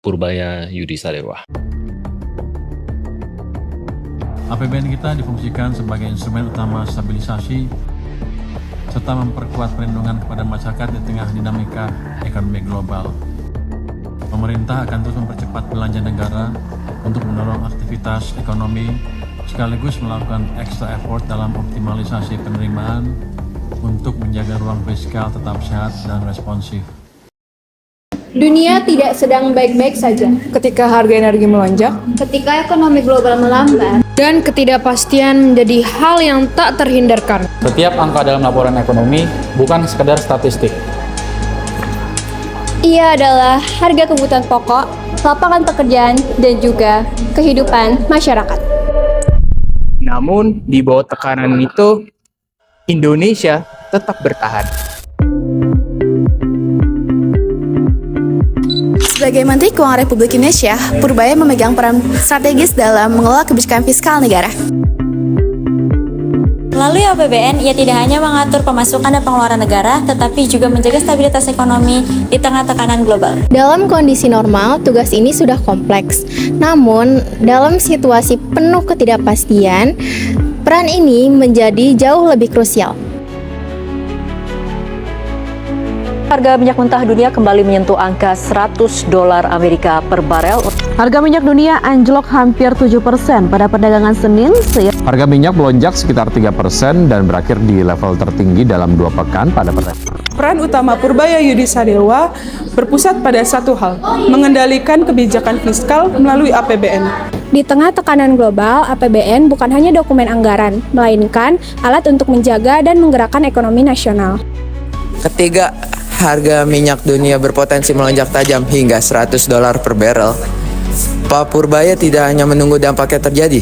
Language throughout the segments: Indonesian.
Purbaya Yudi Sadewa. APBN kita difungsikan sebagai instrumen utama stabilisasi serta memperkuat perlindungan kepada masyarakat di tengah dinamika ekonomi global. Pemerintah akan terus mempercepat belanja negara untuk mendorong aktivitas ekonomi sekaligus melakukan extra effort dalam optimalisasi penerimaan untuk menjaga ruang fiskal tetap sehat dan responsif. Dunia tidak sedang baik-baik saja. Ketika harga energi melonjak, Ketika ekonomi global melambat, dan ketidakpastian menjadi hal yang tak terhindarkan. Setiap angka dalam laporan ekonomi bukan sekedar statistik. ia adalah harga kebutuhan pokok, lapangan pekerjaan, dan juga kehidupan masyarakat. Namun, di bawah tekanan itu, Indonesia tetap bertahan. Sebagai Menteri Keuangan Republik Indonesia, Purbaya memegang peran strategis dalam mengelola kebijakan fiskal negara. Melalui APBN, ia tidak hanya mengatur pemasukan dan pengeluaran negara, tetapi juga menjaga stabilitas ekonomi di tengah tekanan global. Dalam kondisi normal, tugas ini sudah kompleks. Namun, dalam situasi penuh ketidakpastian, peran ini menjadi jauh lebih krusial. Harga minyak mentah dunia kembali menyentuh angka $100 Amerika per barel. Harga minyak dunia anjlok hampir 7% pada perdagangan Senin. Harga minyak melonjak sekitar 3% dan berakhir di level tertinggi dalam 2 pekan pada perdagangan. Peran utama Purbaya Yudi Sadewa berpusat pada satu hal, mengendalikan kebijakan fiskal melalui APBN. Di tengah tekanan global, APBN bukan hanya dokumen anggaran, melainkan alat untuk menjaga dan menggerakkan ekonomi nasional. Ketiga, harga minyak dunia berpotensi melonjak tajam hingga $100 per barrel. Pak Purbaya tidak hanya menunggu dampaknya terjadi.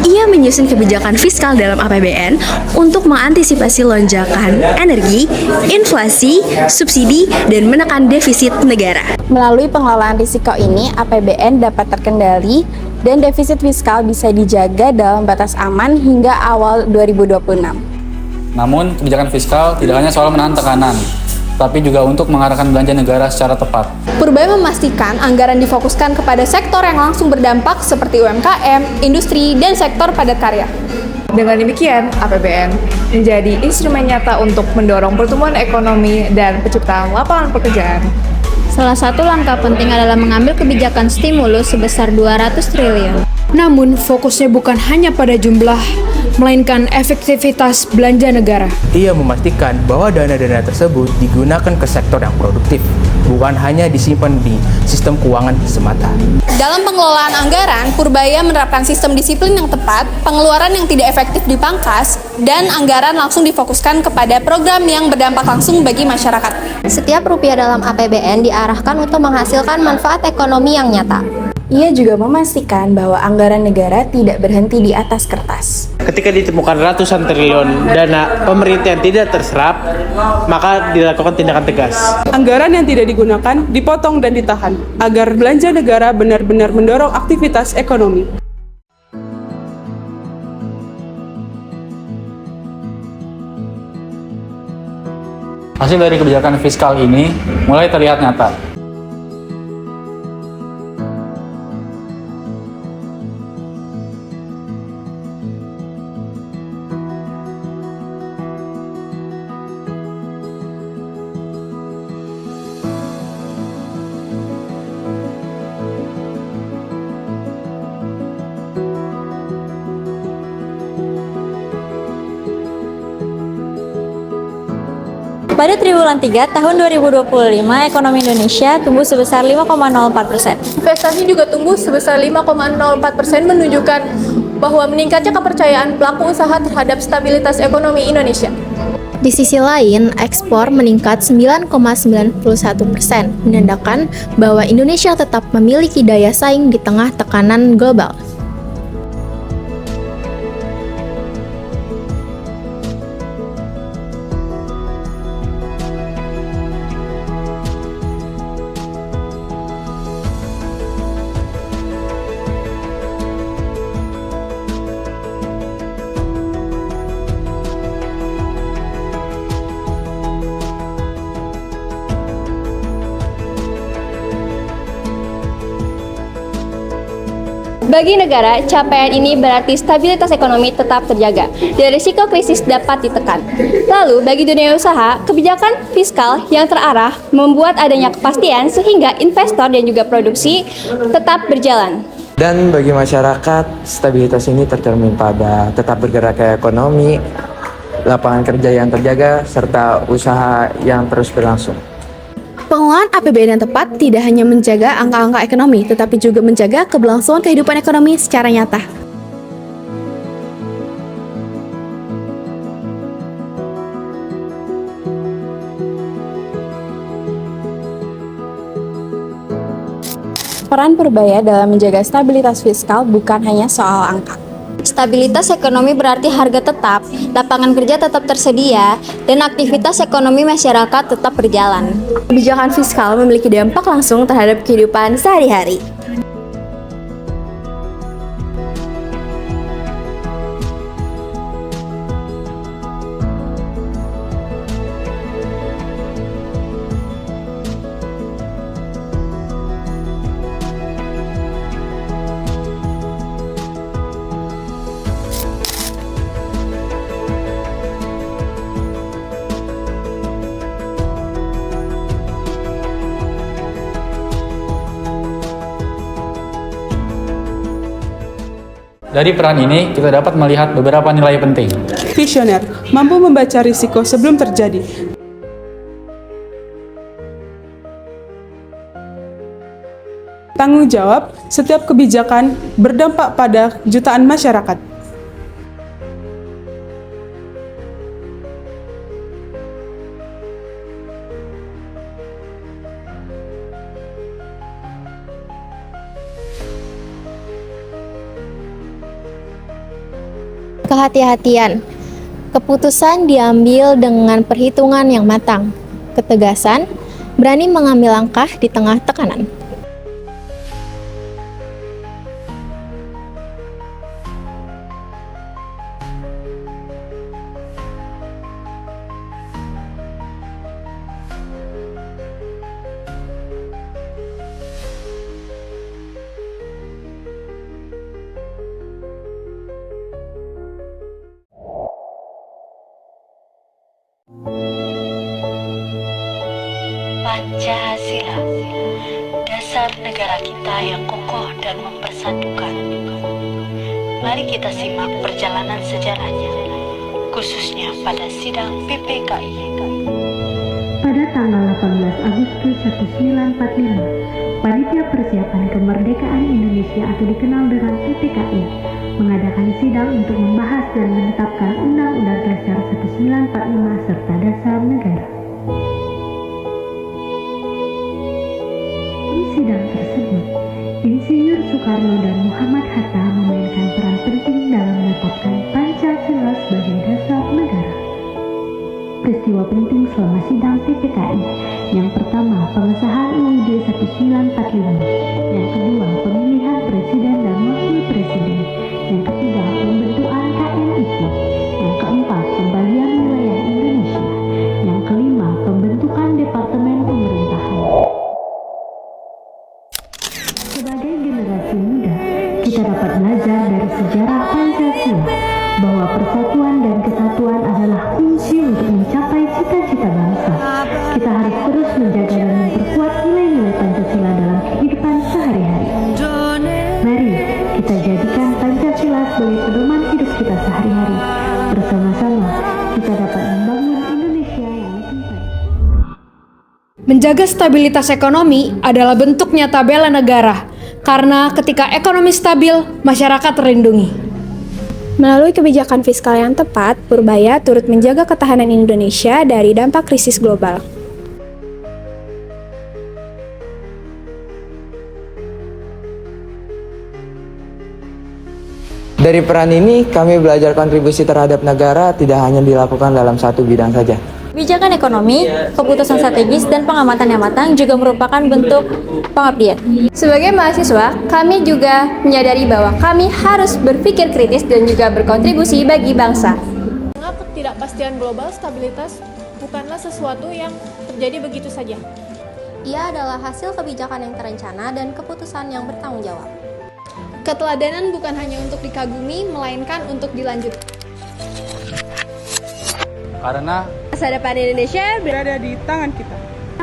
Ia menyusun kebijakan fiskal dalam APBN untuk mengantisipasi lonjakan energi, inflasi, subsidi, dan menekan defisit negara. Melalui pengelolaan risiko ini, APBN dapat terkendali dan defisit fiskal bisa dijaga dalam batas aman hingga awal 2026. Namun, kebijakan fiskal tidak hanya soal menahan tekanan, tapi juga untuk mengarahkan belanja negara secara tepat. Purbaya memastikan anggaran difokuskan kepada sektor yang langsung berdampak seperti UMKM, industri, dan sektor padat karya. Dengan demikian, APBN menjadi instrumen nyata untuk mendorong pertumbuhan ekonomi dan penciptaan lapangan pekerjaan. Salah satu langkah penting adalah mengambil kebijakan stimulus sebesar 200 triliun. Namun, fokusnya bukan hanya pada jumlah, melainkan efektivitas belanja negara. Ia memastikan bahwa dana-dana tersebut digunakan ke sektor yang produktif, bukan hanya disimpan di sistem keuangan semata. Dalam pengelolaan anggaran, Purbaya menerapkan sistem disiplin yang tepat, pengeluaran yang tidak efektif dipangkas, dan anggaran langsung difokuskan kepada program yang berdampak langsung bagi masyarakat. Setiap rupiah dalam APBN diarahkan untuk menghasilkan manfaat ekonomi yang nyata. Ia juga memastikan bahwa anggaran negara tidak berhenti di atas kertas. Ketika ditemukan ratusan triliun dana pemerintah yang tidak terserap, maka dilakukan tindakan tegas. Anggaran yang tidak digunakan dipotong dan ditahan, agar belanja negara benar-benar mendorong aktivitas ekonomi. Hasil dari kebijakan fiskal ini mulai terlihat nyata. Pada triwulan 3 tahun 2025, ekonomi Indonesia tumbuh sebesar 5,04%. Investasi juga tumbuh sebesar 5,04%, menunjukkan bahwa meningkatnya kepercayaan pelaku usaha terhadap stabilitas ekonomi Indonesia. Di sisi lain, ekspor meningkat 9,91%, menandakan bahwa Indonesia tetap memiliki daya saing di tengah tekanan global. Bagi negara, capaian ini berarti stabilitas ekonomi tetap terjaga dan risiko krisis dapat ditekan. Lalu, bagi dunia usaha, kebijakan fiskal yang terarah membuat adanya kepastian sehingga investor dan juga produksi tetap berjalan. Dan bagi masyarakat, stabilitas ini tercermin pada tetap bergeraknya ekonomi, lapangan kerja yang terjaga, serta usaha yang terus berlangsung. Pengelolaan APBN yang tepat tidak hanya menjaga angka-angka ekonomi, tetapi juga menjaga keberlangsungan kehidupan ekonomi secara nyata. Peran Purbaya dalam menjaga stabilitas fiskal bukan hanya soal angka. Stabilitas ekonomi berarti harga tetap, lapangan kerja tetap tersedia, dan aktivitas ekonomi masyarakat tetap berjalan. Kebijakan fiskal memiliki dampak langsung terhadap kehidupan sehari-hari. Dari peran ini, kita dapat melihat beberapa nilai penting. Visioner, mampu membaca risiko sebelum terjadi. Tanggung jawab, setiap kebijakan berdampak pada jutaan masyarakat. Kehati-hatian, keputusan diambil dengan perhitungan yang matang. Ketegasan, berani mengambil langkah di tengah tekanan. Pancasila, dasar negara kita yang kokoh dan mempersatukan. Mari kita simak perjalanan sejarahnya, khususnya pada sidang PPKI. Pada tanggal 18 Agustus 1945, Panitia Persiapan Kemerdekaan Indonesia atau dikenal dengan PPKI mengadakan sidang untuk membahas dan menetapkan Undang-Undang Dasar 1945 serta Dasar Negara. Di sidang tersebut, Insinyur Soekarno dan Muhammad Hatta memainkan peran penting dalam menetapkan Pancasila sebagai dasar negara. Peristiwa penting selama sidang PPKI, yang pertama pengesahan UUD 1945, yang kedua pemilihan presiden dan wakil presiden, yang ketiga pembentukan KNIP, yang keempat pembagian wilayah Indonesia, yang kelima pembentukan Departemen Pemerintahan. Sebagai generasi muda, kita dapat belajar dari sejarah Pancasila bahwa persatuan dan kesatuan adalah kunci untuk mencapai cita-cita bangsa. Kita harus terus menjaga dan memperkuat nilai-nilai Pancasila dalam kehidupan sehari-hari. Mari kita jadikan Pancasila sebagai pedoman hidup kita sehari-hari. Bersama-sama kita dapat membangun Indonesia yang lebih baik. Menjaga stabilitas ekonomi adalah bentuk nyata bela negara, karena ketika ekonomi stabil, masyarakat terlindungi. Melalui kebijakan fiskal yang tepat, Purbaya turut menjaga ketahanan Indonesia dari dampak krisis global. Dari peran ini, kami belajar kontribusi terhadap negara tidak hanya dilakukan dalam satu bidang saja. Kebijakan ekonomi, keputusan strategis, dan pengamatan yang matang juga merupakan bentuk pengabdian. Sebagai mahasiswa, kami juga menyadari bahwa kami harus berpikir kritis dan juga berkontribusi bagi bangsa. Dengan ketidakpastian global, stabilitas bukanlah sesuatu yang terjadi begitu saja. Ia adalah hasil kebijakan yang terencana dan keputusan yang bertanggung jawab. Keteladanan bukan hanya untuk dikagumi, melainkan untuk dilanjutkan. Karena Masa depan Indonesia berada di tangan kita.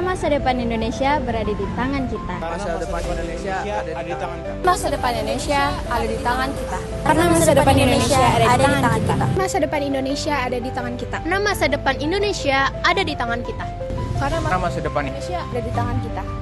Masa depan Indonesia berada di tangan kita. Masa depan Indonesia ada di tangan kita. Masa depan Indonesia ada di tangan kita. Karena masa depan Indonesia ada di tangan kita. Masa depan Indonesia ada di tangan kita. Karena masa depan Indonesia ada di tangan kita. Karena Masa depan Indonesia ada di tangan kita.